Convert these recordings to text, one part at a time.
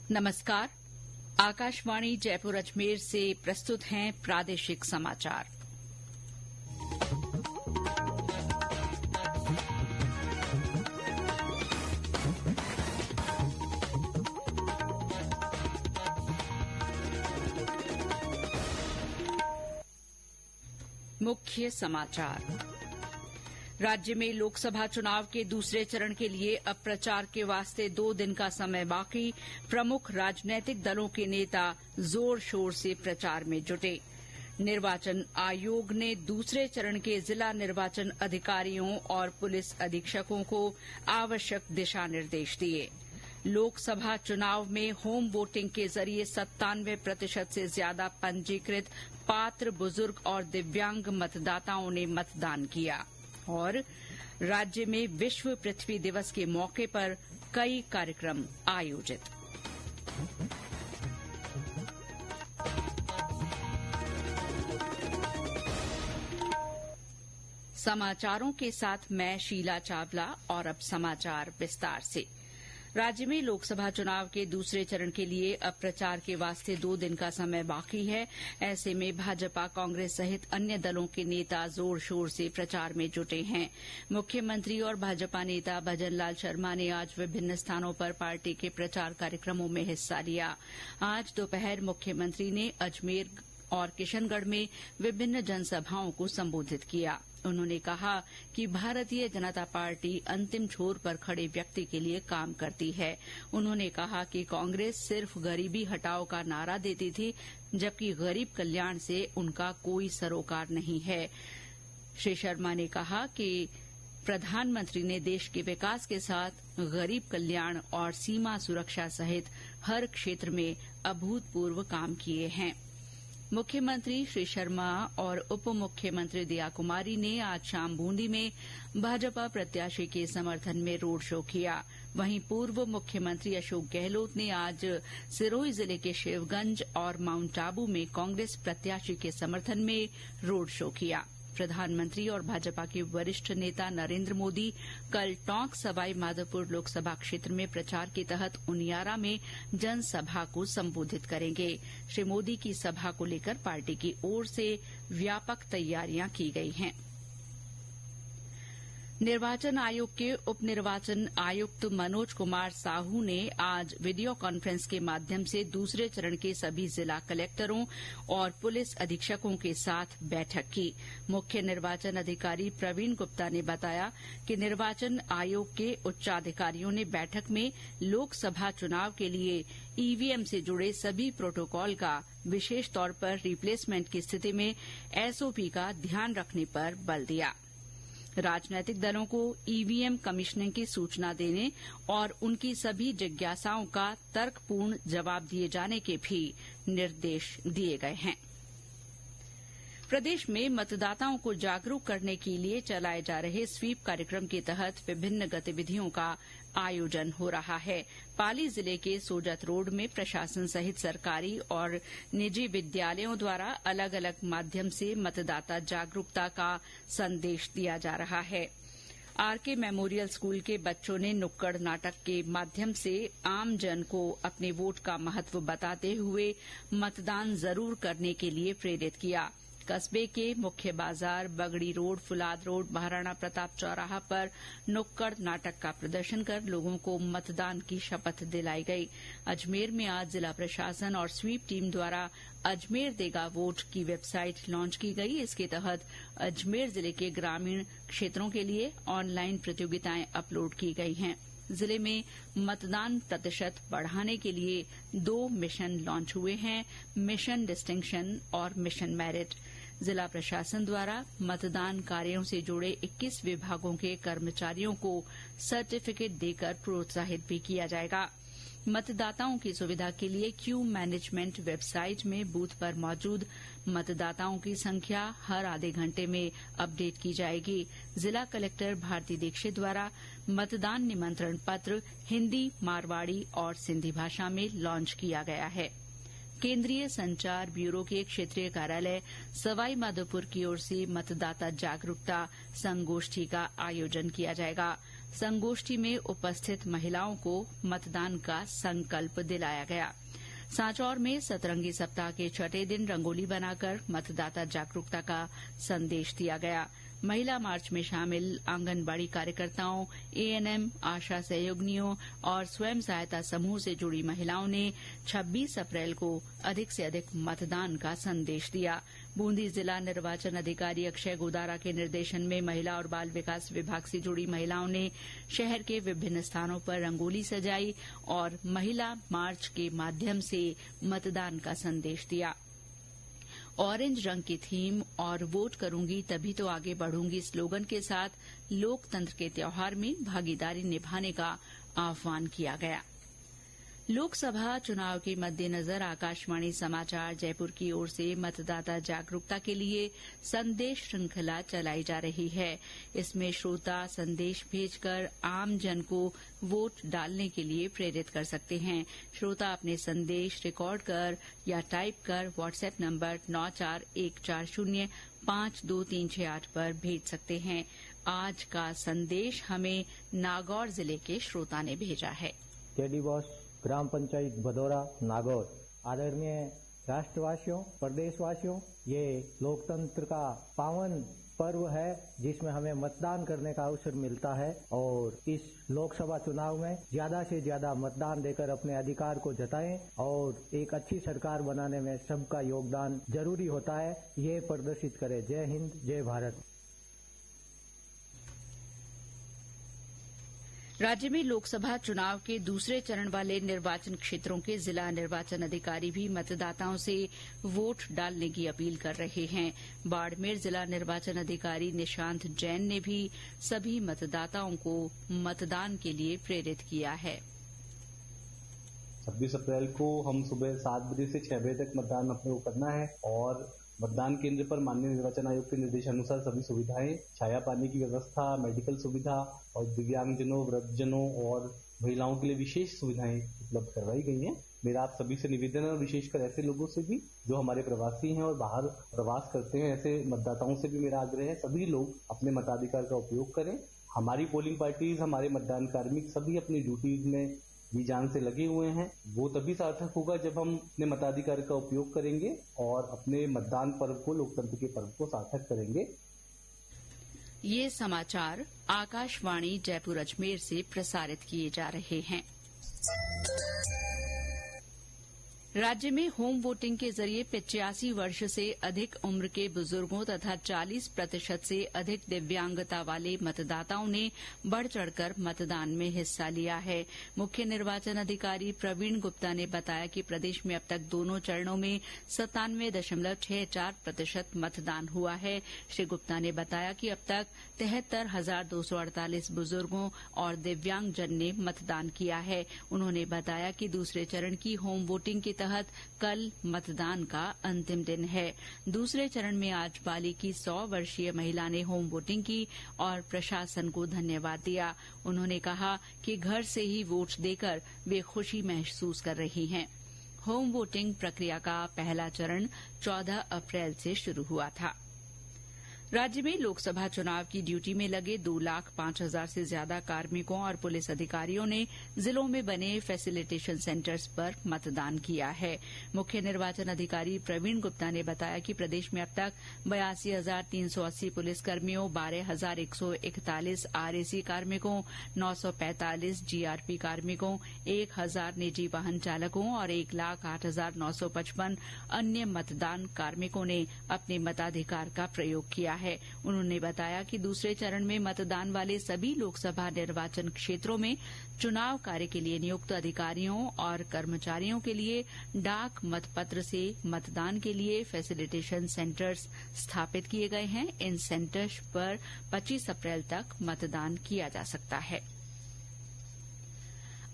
नमस्कार। आकाशवाणी जयपुर अजमेर से प्रस्तुत हैं प्रादेशिक समाचार। मुख्य समाचार। राज्य में लोकसभा चुनाव के दूसरे चरण के लिए अब प्रचार के वास्ते 2 दिन का समय बाकी। प्रमुख राजनीतिक दलों के नेता जोर शोर से प्रचार में जुटे। निर्वाचन आयोग ने दूसरे चरण के जिला निर्वाचन अधिकारियों और पुलिस अधीक्षकों को आवश्यक दिशा निर्देश दिए। लोकसभा चुनाव में होम वोटिंग के जरिए 97% से ज्यादा पंजीकृत पात्र बुजुर्ग और दिव्यांग मतदाताओं ने मतदान किया। और राज्य में विश्व पृथ्वी दिवस के मौके पर कई कार्यक्रम आयोजित। समाचारों के साथ मैं शीला चावला और अब समाचार विस्तार से। राज्य में लोकसभा चुनाव के दूसरे चरण के लिए अब प्रचार के वास्ते 2 दिन का समय बाकी है। ऐसे में भाजपा, कांग्रेस सहित अन्य दलों के नेता जोर शोर से प्रचार में जुटे हैं। मुख्यमंत्री और भाजपा नेता भजन लाल शर्मा ने आज विभिन्न स्थानों पर पार्टी के प्रचार कार्यक्रमों में हिस्सा लिया। आज दोपहर मुख्यमंत्री ने अजमेर और किशनगढ़ में विभिन्न जनसभाओं को संबोधित किया। उन्होंने कहा कि भारतीय जनता पार्टी अंतिम छोर पर खड़े व्यक्ति के लिए काम करती है। उन्होंने कहा कि कांग्रेस सिर्फ गरीबी हटाओ का नारा देती थी, जबकि गरीब कल्याण से उनका कोई सरोकार नहीं है। श्री शर्मा ने कहा कि प्रधानमंत्री ने देश के विकास के साथ गरीब कल्याण और सीमा सुरक्षा सहित हर क्षेत्र में अभूतपूर्व काम किए हैं। मुख्यमंत्री श्री शर्मा और उप मुख्यमंत्री दिया कुमारी ने आज शाम बूंदी में भाजपा प्रत्याशी के समर्थन में रोड शो किया। वहीं पूर्व मुख्यमंत्री अशोक गहलोत ने आज सिरोही जिले के शिवगंज और माउंट आबू में कांग्रेस प्रत्याशी के समर्थन में रोड शो किया। प्रधानमंत्री और भाजपा के वरिष्ठ नेता नरेंद्र मोदी कल टोंक सवाई माधोपुर लोकसभा क्षेत्र में प्रचार के तहत उनियारा में जनसभा को संबोधित करेंगे। श्री मोदी की सभा को लेकर पार्टी की ओर से व्यापक तैयारियां की गई हैं। निर्वाचन आयोग के उप निर्वाचन आयुक्त मनोज कुमार साहू ने आज वीडियो कॉन्फ्रेंस के माध्यम से दूसरे चरण के सभी जिला कलेक्टरों और पुलिस अधीक्षकों के साथ बैठक की। मुख्य निर्वाचन अधिकारी प्रवीण गुप्ता ने बताया कि निर्वाचन आयोग के उच्चाधिकारियों ने बैठक में लोकसभा चुनाव के लिए ईवीएम से जुड़े सभी प्रोटोकॉल का विशेष तौर पर रिप्लेसमेंट की स्थिति में एसओपी का ध्यान रखने पर बल दिया। राजनीतिक दलों को ईवीएम कमीशनिंग की सूचना देने और उनकी सभी जिज्ञासाओं का तर्कपूर्ण जवाब दिए जाने के भी निर्देश दिए गए हैं। प्रदेश में मतदाताओं को जागरूक करने के लिए चलाए जा रहे स्वीप कार्यक्रम के तहत विभिन्न गतिविधियों का आयोजन हो रहा है। पाली जिले के सोजत रोड में प्रशासन सहित सरकारी और निजी विद्यालयों द्वारा अलग अलग माध्यम से मतदाता जागरूकता का संदेश दिया जा रहा है। आरके मेमोरियल स्कूल के बच्चों ने नुक्कड़ नाटक के माध्यम से आम जन को अपने वोट का महत्व बताते हुए मतदान जरूर करने के लिए प्रेरित किया। कस्बे के मुख्य बाजार, बगड़ी रोड, फुलाद रोड, महाराणा प्रताप चौराहा पर नुक्कड़ नाटक का प्रदर्शन कर लोगों को मतदान की शपथ दिलाई गई। अजमेर में आज जिला प्रशासन और स्वीप टीम द्वारा अजमेर देगा वोट की वेबसाइट लॉन्च की गई। इसके तहत अजमेर जिले के ग्रामीण क्षेत्रों के लिए ऑनलाइन प्रतियोगिताएं अपलोड की गई हैं। जिले में मतदान प्रतिशत बढ़ाने के लिए 2 मिशन लॉन्च हुए हैं, मिशन डिस्टिंक्शन और मिशन मेरिट। जिला प्रशासन द्वारा मतदान कार्यों से जुड़े 21 विभागों के कर्मचारियों को सर्टिफिकेट देकर प्रोत्साहित भी किया जाएगा। मतदाताओं की सुविधा के लिए क्यू मैनेजमेंट वेबसाइट में बूथ पर मौजूद मतदाताओं की संख्या हर आधे घंटे में अपडेट की जाएगी। जिला कलेक्टर भारती दीक्षित द्वारा मतदान निमंत्रण पत्र हिन्दी, मारवाड़ी और सिंधी भाषा में लॉन्च किया गया है। केंद्रीय संचार ब्यूरो के क्षेत्रीय कार्यालय सवाई माधोपुर की ओर से मतदाता जागरूकता संगोष्ठी का आयोजन किया जाएगा। संगोष्ठी में उपस्थित महिलाओं को मतदान का संकल्प दिलाया गया। सांचौर में सतरंगी सप्ताह के छठे दिन रंगोली बनाकर मतदाता जागरूकता का संदेश दिया गया। महिला मार्च में शामिल आंगनबाड़ी कार्यकर्ताओं, एएनएम, आशा सहयोगिनियों और स्वयं सहायता समूह से जुड़ी महिलाओं ने 26 अप्रैल को अधिक से अधिक मतदान का संदेश दिया। बूंदी जिला निर्वाचन अधिकारी अक्षय गोदारा के निर्देशन में महिला और बाल विकास विभाग से जुड़ी महिलाओं ने शहर के विभिन्न स्थानों पर रंगोली सजाई और महिला मार्च के माध्यम से मतदान का संदेश दिया। ऑरेंज रंग की थीम और वोट करूंगी तभी तो आगे बढ़ूंगी स्लोगन के साथ लोकतंत्र के त्योहार में भागीदारी निभाने का आह्वान किया गया। लोकसभा चुनाव के मद्देनजर आकाशवाणी समाचार जयपुर की ओर से मतदाता जागरूकता के लिए संदेश श्रृंखला चलाई जा रही है। इसमें श्रोता संदेश भेजकर आम जन को वोट डालने के लिए प्रेरित कर सकते हैं। श्रोता अपने संदेश रिकॉर्ड कर या टाइप कर व्हाट्सएप नंबर 9414052368 पर भेज सकते हैं। आज का संदेश हमें नागौर जिले के श्रोता ने भेजा है। केडी बॉस, ग्राम पंचायत भदौरा, नागौर। आदरणीय राष्ट्रवासियों, प्रदेशवासियों, ये लोकतंत्र का पावन पर्व है जिसमें हमें मतदान करने का अवसर मिलता है और इस लोकसभा चुनाव में ज्यादा से ज्यादा मतदान देकर अपने अधिकार को जताएं और एक अच्छी सरकार बनाने में सबका योगदान जरूरी होता है, ये प्रदर्शित करें। जय हिंद, जय भारत। राज्य में लोकसभा चुनाव के दूसरे चरण वाले निर्वाचन क्षेत्रों के जिला निर्वाचन अधिकारी भी मतदाताओं से वोट डालने की अपील कर रहे हैं। बाड़मेर जिला निर्वाचन अधिकारी निशांत जैन ने भी सभी मतदाताओं को मतदान के लिए प्रेरित किया है। 26 अप्रैल को हम सुबह 7 बजे से 6 बजे तक मतदान अपने को करना है और मतदान केंद्र पर माननीय निर्वाचन आयोग के निर्देशानुसार सभी सुविधाएं, छाया पानी की व्यवस्था, मेडिकल सुविधा और दिव्यांगजनों, वृद्धजनों और महिलाओं के लिए विशेष सुविधाएं उपलब्ध करवाई गई हैं। मेरा आप सभी से निवेदन है और विशेषकर ऐसे लोगों से भी जो हमारे प्रवासी हैं और बाहर प्रवास करते हैं, ऐसे मतदाताओं से भी मेरा आग्रह है सभी लोग अपने मताधिकार का उपयोग करें। हमारी पोलिंग पार्टीज, हमारे मतदान कार्मिक सभी अपनी ड्यूटीज में जी जान से लगे हुए हैं। वो तभी सार्थक होगा जब हम अपने मताधिकार का उपयोग करेंगे और अपने मतदान पर्व को, लोकतंत्र के पर्व को सार्थक करेंगे। ये समाचार आकाशवाणी जयपुर अजमेर से प्रसारित किए जा रहे हैं। राज्य में होम वोटिंग के जरिए 85 वर्ष से अधिक उम्र के बुजुर्गों तथा 40% से अधिक दिव्यांगता वाले मतदाताओं ने बढ़ चढ़कर मतदान में हिस्सा लिया है। मुख्य निर्वाचन अधिकारी प्रवीण गुप्ता ने बताया कि प्रदेश में अब तक दोनों चरणों में 97.64% मतदान हुआ है। श्री गुप्ता ने बताया कि अब तक 73,248 बुजुर्गों और दिव्यांगजन ने मतदान किया है। उन्होंने बताया कि दूसरे चरण की होम वोटिंग के तहत कल मतदान का अंतिम दिन है। दूसरे चरण में आज पाली की 100 वर्षीय महिला ने होम वोटिंग की और प्रशासन को धन्यवाद दिया। उन्होंने कहा कि घर से ही वोट देकर वे खुशी महसूस कर रही हैं। होम वोटिंग प्रक्रिया का पहला चरण 14 अप्रैल से शुरू हुआ था। राज्य में लोकसभा चुनाव की ड्यूटी में लगे 2,05,000 से ज्यादा कार्मिकों और पुलिस अधिकारियों ने जिलों में बने फैसिलिटेशन सेंटर्स पर मतदान किया है। मुख्य निर्वाचन अधिकारी प्रवीण गुप्ता ने बताया कि प्रदेश में अब तक 82,380 पुलिसकर्मियों, 12,141 आरएसी कार्मिकों, 945 जीआरपी कार्मिकों, 1,000 निजी वाहन चालकों और 1,08,955 अन्य मतदान कार्मिकों ने अपने मताधिकार का प्रयोग किया है। उन्होंने बताया कि दूसरे चरण में मतदान वाले सभी लोकसभा निर्वाचन क्षेत्रों में चुनाव कार्य के लिए नियुक्त अधिकारियों और कर्मचारियों के लिए डाक मतपत्र से मतदान के लिए फैसिलिटेशन सेंटर्स स्थापित किए गए हैं। इन सेंटर्स पर 25 अप्रैल तक मतदान किया जा सकता है।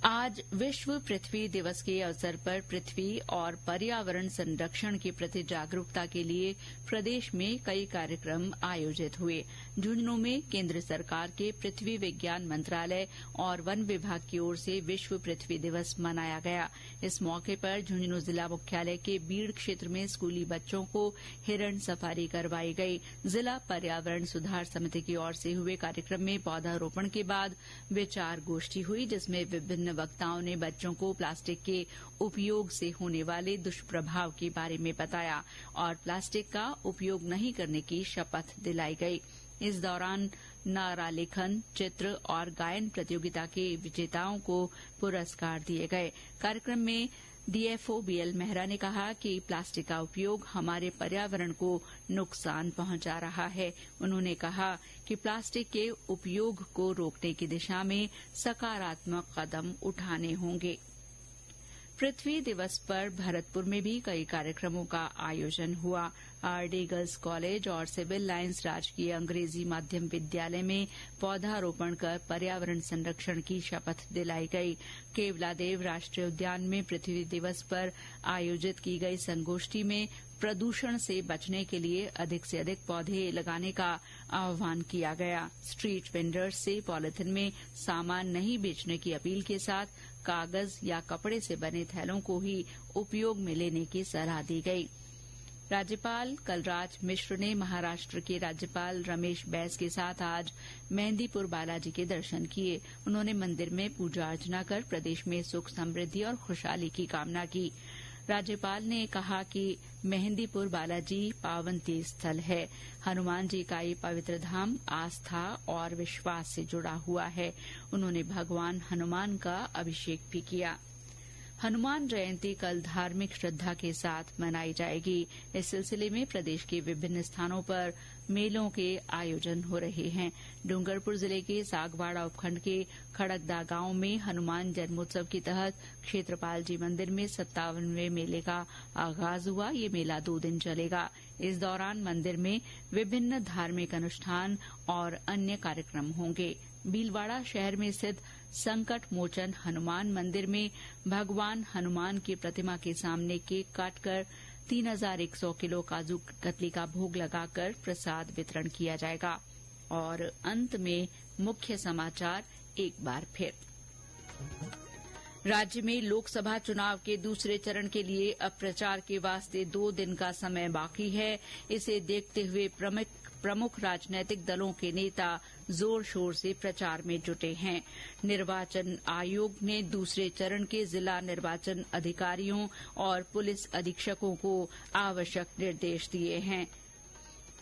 आज विश्व पृथ्वी दिवस के अवसर पर पृथ्वी और पर्यावरण संरक्षण के प्रति जागरूकता के लिए प्रदेश में कई कार्यक्रम आयोजित हुए। झुंझुनू में केंद्र सरकार के पृथ्वी विज्ञान मंत्रालय और वन विभाग की ओर से विश्व पृथ्वी दिवस मनाया गया। इस मौके पर झुंझुनू जिला मुख्यालय के बीड़ क्षेत्र में स्कूली बच्चों को हिरण सफारी करवाई गई। जिला पर्यावरण सुधार समिति की ओर से हुए कार्यक्रम में पौधारोपण के बाद विचार गोष्ठी हुई, जिसमें विभिन्न वक्ताओं ने बच्चों को प्लास्टिक के उपयोग से होने वाले दुष्प्रभाव के बारे में बताया और प्लास्टिक का उपयोग नहीं करने की शपथ दिलाई गई। इस दौरान नारा लेखन, चित्र और गायन प्रतियोगिता के विजेताओं को पुरस्कार दिए गए। कार्यक्रम में डीएफओ बीएल मेहरा ने कहा कि प्लास्टिक का उपयोग हमारे पर्यावरण को नुकसान पहुंचा रहा है। उन्होंने कहा कि प्लास्टिक के उपयोग को रोकने की दिशा में सकारात्मक कदम उठाने होंगे। पृथ्वी दिवस पर भरतपुर में भी कई कार्यक्रमों का आयोजन हुआ। आरडी गर्ल्स कॉलेज और सिविल लाइन्स राजकीय अंग्रेजी माध्यम विद्यालय में पौधारोपण कर पर्यावरण संरक्षण की शपथ दिलाई गई। केवलादेव राष्ट्रीय उद्यान में पृथ्वी दिवस पर आयोजित की गई संगोष्ठी में प्रदूषण से बचने के लिए अधिक से अधिक पौधे लगाने का आह्वान किया गया। स्ट्रीट वेंडर्स से पॉलिथिन में सामान नहीं बेचने की अपील के साथ कागज या कपड़े से बने थैलों को ही उपयोग में लेने की सलाह दी गई। राज्यपाल कलराज मिश्र ने महाराष्ट्र के राज्यपाल रमेश बैस के साथ आज मेहंदीपुर बालाजी के दर्शन किए। उन्होंने मंदिर में पूजा अर्चना कर प्रदेश में सुख समृद्धि और खुशहाली की कामना की। राज्यपाल ने कहा कि मेहंदीपुर बालाजी पावन तीर्थ स्थल है। हनुमान जी का ये पवित्र धाम आस्था और विश्वास से जुड़ा हुआ है। उन्होंने भगवान हनुमान का अभिषेक भी किया। हनुमान जयंती कल धार्मिक श्रद्धा के साथ मनाई जाएगी। इस सिलसिले में प्रदेश के विभिन्न स्थानों पर मेलों के आयोजन हो रहे हैं। डूंगरपुर जिले के सागवाड़ा उपखंड के खड़गदा गांव में हनुमान जन्मोत्सव के तहत क्षेत्रपाल जी मंदिर में 57वें मेले का आगाज हुआ। ये मेला 2 दिन चलेगा। इस दौरान मंदिर में विभिन्न धार्मिक अनुष्ठान और अन्य कार्यक्रम होंगे। भीलवाड़ा शहर में स्थित संकट मोचन हनुमान मंदिर में भगवान हनुमान की प्रतिमा के सामने केक काटकर 3100 किलो काजू कतली का भोग लगाकर प्रसाद वितरण किया जाएगा। और अंत में मुख्य समाचार एक बार फिर। राज्य में लोकसभा चुनाव के दूसरे चरण के लिए अब प्रचार के वास्ते 2 दिन का समय बाकी है। इसे देखते हुए प्रमुख राजनीतिक दलों के नेता जोर शोर से प्रचार में जुटे हैं। निर्वाचन आयोग ने दूसरे चरण के जिला निर्वाचन अधिकारियों और पुलिस अधीक्षकों को आवश्यक निर्देश दिए हैं।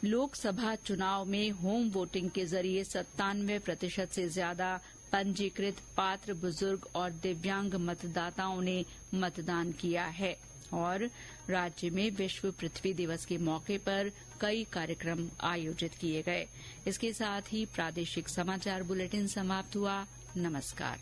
लोकसभा चुनाव में होम वोटिंग के जरिए 97% से ज्यादा पंजीकृत पात्र बुजुर्ग और दिव्यांग मतदाताओं ने मतदान किया है। और राज्य में विश्व पृथ्वी दिवस के मौके पर कई कार्यक्रम आयोजित किए गए। इसके साथ ही प्रादेशिक समाचार बुलेटिन समाप्त हुआ। नमस्कार।